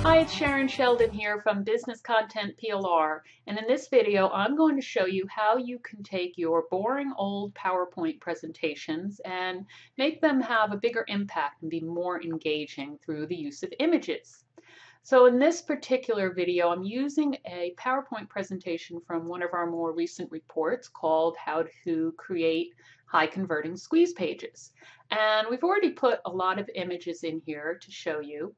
Hi, it's Sharon Sheldon here from Business Content PLR, and in this video I'm going to show you how you can take your boring old PowerPoint presentations and make them have a bigger impact and be more engaging through the use of images. So in this particular video I'm using a PowerPoint presentation from one of our more recent reports called How to Create High Converting Squeeze Pages. And we've already put a lot of images in here to show you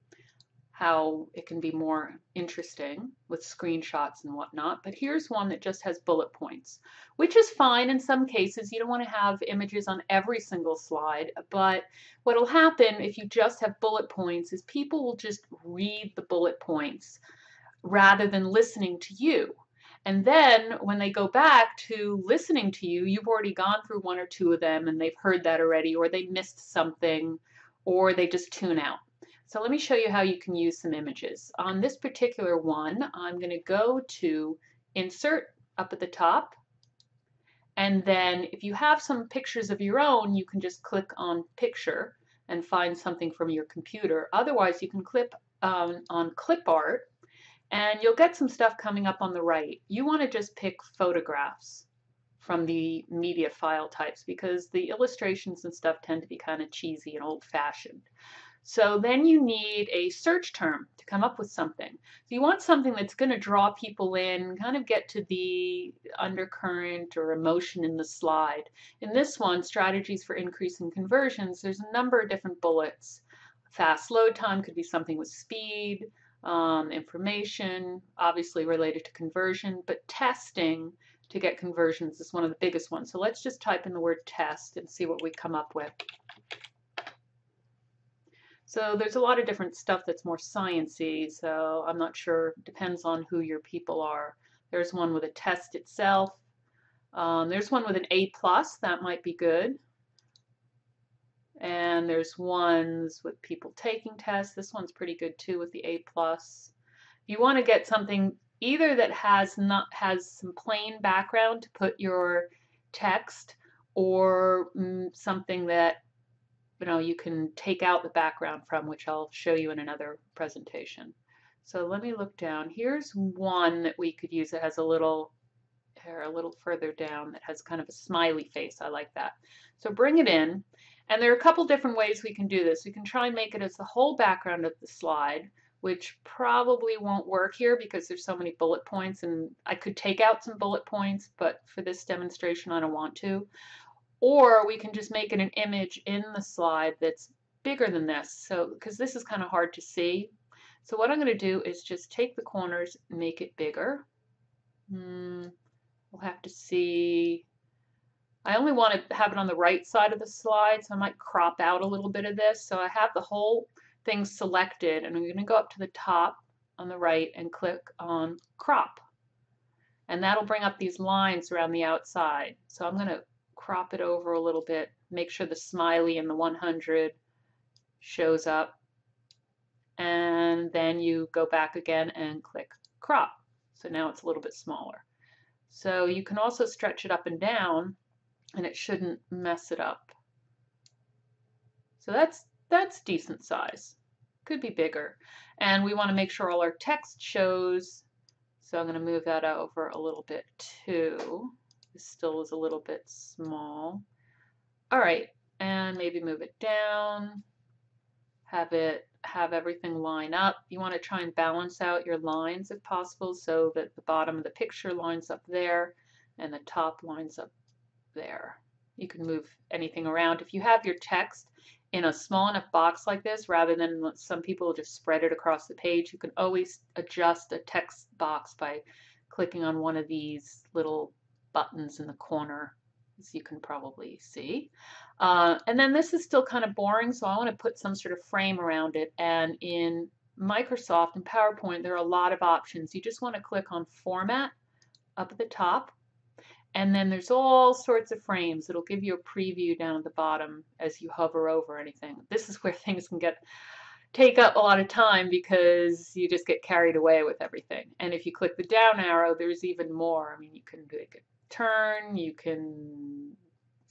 how it can be more interesting with screenshots and whatnot. But here's one that just has bullet points, which is fine in some cases. You don't want to have images on every single slide, but what'll happen if you just have bullet points is people will just read the bullet points rather than listening to you. And then when they go back to listening to you, you've already gone through one or two of them and they've heard that already, or they missed something, or they just tune out. So let me show you how you can use some images. On this particular one, I'm going to go to Insert up at the top. And then if you have some pictures of your own, you can just click on Picture and find something from your computer. Otherwise, you can click on Clip Art and you'll get some stuff coming up on the right. You want to just pick photographs from the media file types because the illustrations and stuff tend to be kind of cheesy and old-fashioned. So then you need a search term to come up with something. So you want something that's going to draw people in, kind of get to the undercurrent or emotion in the slide. In this one, strategies for increasing conversions, there's a number of different bullets. Fast load time could be something with speed, information, obviously related to conversion, but testing to get conversions is one of the biggest ones. So let's just type in the word test and see what we come up with. So there's a lot of different stuff that's more science-y, so I'm not sure, depends on who your people are. There's one with a test itself. There's one with an A+, that might be good. And there's ones with people taking tests. This one's pretty good too with the A+. You want to get something either that has some plain background to put your text, or something that you can take out the background from, which I'll show you in another presentation. So let me look down. Here's one that we could use that has a little further down that has kind of a smiley face. I like that. So bring it in, and there are a couple different ways we can do this. We can try and make it as the whole background of the slide, which probably won't work here because there's so many bullet points, and I could take out some bullet points, but for this demonstration I don't want to. Or we can just make it an image in the slide that's bigger than this, so because this is kind of hard to see. So what I'm going to do is just take the corners and make it bigger. We'll have to see. I only want to have it on the right side of the slide, so I might crop out a little bit of this. So I have the whole thing selected, and I'm going to go up to the top on the right and click on Crop. And that'll bring up these lines around the outside. So I'm going to crop it over a little bit, make sure the smiley and the 100 shows up, and then you go back again and click crop. So now it's a little bit smaller. So you can also stretch it up and down and it shouldn't mess it up. So that's decent size. Could be bigger. And we want to make sure all our text shows, so I'm going to move that over a little bit too. This still is a little bit small. All right, and maybe move it down, have everything line up. You want to try and balance out your lines if possible so that the bottom of the picture lines up there and the top lines up there. You can move anything around. If you have your text in a small enough box like this, rather than some people just spread it across the page, you can always adjust a text box by clicking on one of these little buttons in the corner, as you can probably see. And then this is still kind of boring, so I want to put some sort of frame around it. And in Microsoft and PowerPoint, there are a lot of options. You just want to click on Format up at the top, and then there's all sorts of frames. It'll give you a preview down at the bottom as you hover over anything. This is where things can take up a lot of time because you just get carried away with everything. And if you click the down arrow, there's even more. I mean, you can make a turn, you can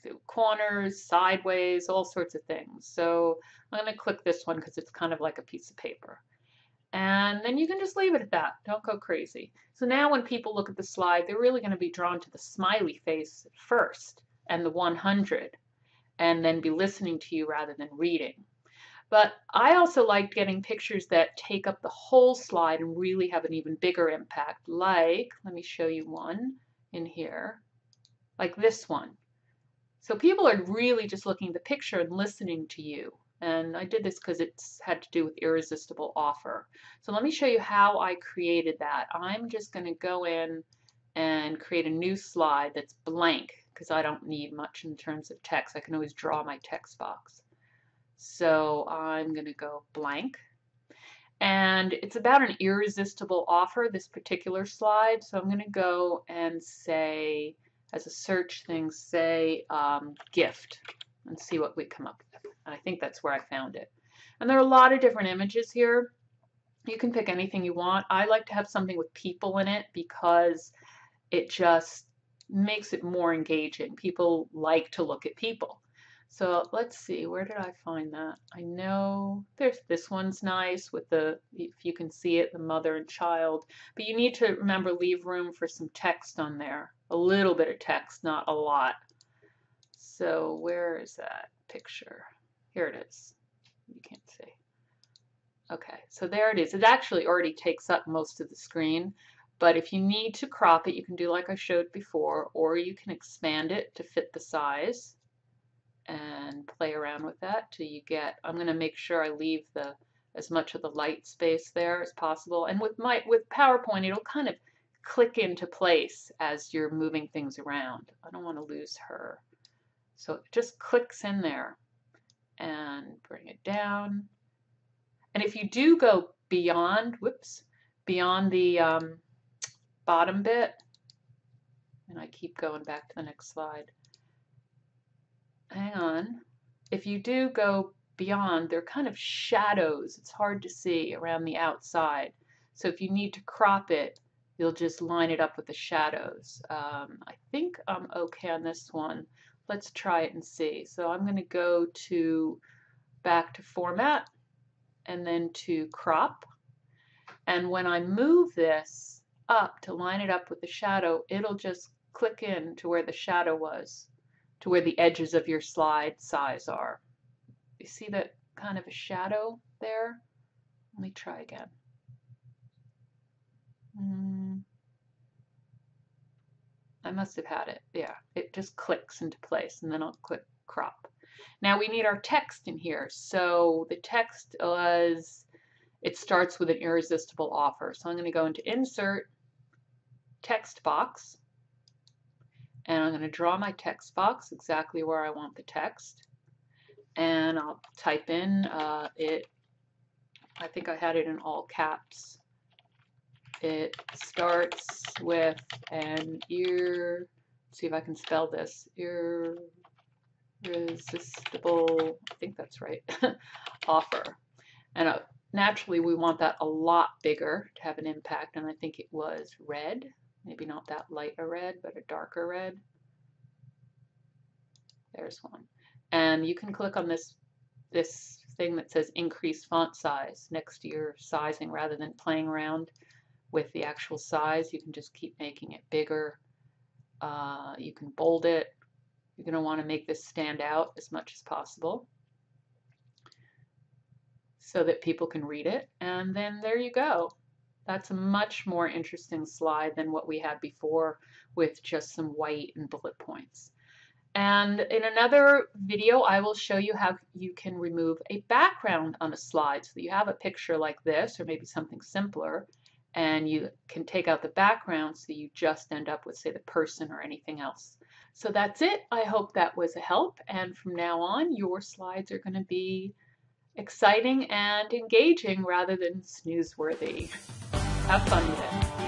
do corners, sideways, all sorts of things. So I'm going to click this one because it's kind of like a piece of paper. And then you can just leave it at that. Don't go crazy. So now when people look at the slide, they're really going to be drawn to the smiley face first and the 100, and then be listening to you rather than reading. But I also liked getting pictures that take up the whole slide and really have an even bigger impact. Like, let me show you one in here, like this one. So people are really just looking at the picture and listening to you. And I did this because it's had to do with irresistible offer. So let me show you how I created that. I'm just going to go in and create a new slide that's blank because I don't need much in terms of text. I can always draw my text box. So I'm going to go blank. And it's about an irresistible offer, this particular slide. So I'm going to go and say, as a search thing, say gift, and see what we come up with. And I think that's where I found it. And there are a lot of different images here. You can pick anything you want. I like to have something with people in it because it just makes it more engaging. People like to look at people. So let's see, where did I find that? I know there's this one's nice with the, if you can see it, the mother and child. But you need to remember, leave room for some text on there. A little bit of text, not a lot. So where is that picture? Here it is. You can't see. Okay, so there it is. It actually already takes up most of the screen. But if you need to crop it, you can do like I showed before, or you can expand it to fit the size and play around with that till you get, I'm going to make sure I leave the as much of the light space there as possible. And with PowerPoint, it'll kind of click into place as you're moving things around. I don't want to lose her. So it just clicks in there and bring it down. And if you do go beyond, whoops, beyond the bottom bit, and I keep going back to the next slide. Hang on. If you do go beyond, they're kind of shadows. It's hard to see around the outside. So if you need to crop it, you'll just line it up with the shadows. I think I'm okay on this one. Let's try it and see. So I'm going to go to back to format and then to crop. And when I move this up to line it up with the shadow, it'll just click in to where the shadow was, to where the edges of your slide size are. You see that kind of a shadow there? Let me try again. I must have had it. Yeah, it just clicks into place, and then I'll click crop. Now we need our text in here. So the text was, it starts with an irresistible offer. So I'm going to go into Insert, Text Box, and I'm going to draw my text box exactly where I want the text. And I'll type in it, I think I had it in all caps. It starts with an see if I can spell this, irresistible, I think that's right, offer. And naturally we want that a lot bigger to have an impact, and I think it was red, maybe not that light a red, but a darker red. There's one. And you can click on this thing that says increase font size next to your sizing. Rather than playing around with the actual size, you can just keep making it bigger. You can bold it. You're going to want to make this stand out as much as possible so that people can read it. And then there you go. That's a much more interesting slide than what we had before with just some white and bullet points. And in another video, I will show you how you can remove a background on a slide so that you have a picture like this, or maybe something simpler, and you can take out the background so you just end up with, say, the person or anything else. So that's it. I hope that was a help. And from now on, your slides are going to be exciting and engaging rather than snooze-worthy. Have fun with it.